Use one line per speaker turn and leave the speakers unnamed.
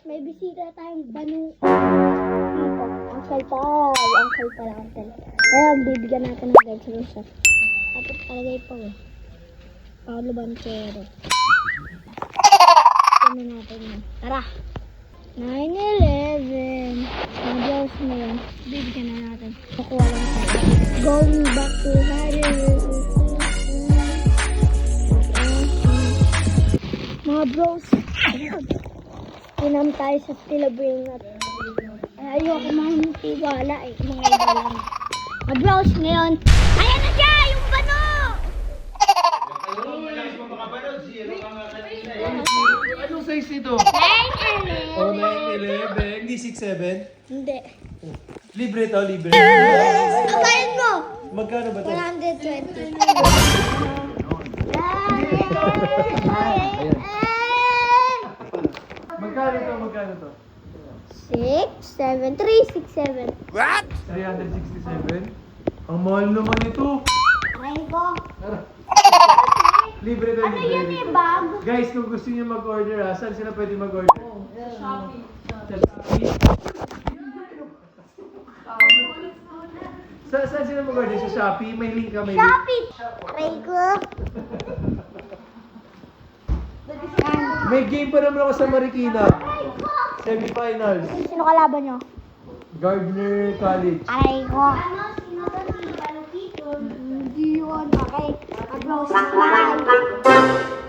may bisita tayong banu. Dito, uncle pala, uncle. Kaya bibigyan natin ng guide siya. Tapos palagay pa eh. Paolo Banchero. Kami natin yun. Tara! 9/11. Mag-blouse mo yun. Bibigyan na natin. Nakuha lang tayo. Going back to Hollywood. Mga bros. Tinam tayo sa Tilabring at ayoko manitiwala eh. Mga ibalang. Mga bros ngayon. Ayan na siya! Yung bano!
Anong size ito?
9/11.
Oh, 9/11. Hindi 6'7"?
Hindi.
Libre to, libre.
Ang bayad mo!
Magkano ba to?
120.
Magkano to?
367.
367? Ang mahal naman ito.
Aray ko.
Libre to,
Ano
libre.
yan eh, bag?
Guys, kung gusto niyo mag-order saan sila pwede mag-order? Sa Shopee. Saan sila mag-order? Sa Shopee? May link ka, may link.
Shopee. Aray ko.
May game pa naman ako sa Marikina.
Aray ko.
Semifinals.
Sino kalaban nyo?
Gardner College.
Aray ko. Sino to si Balupito? Hindi yun. Okay. Bye.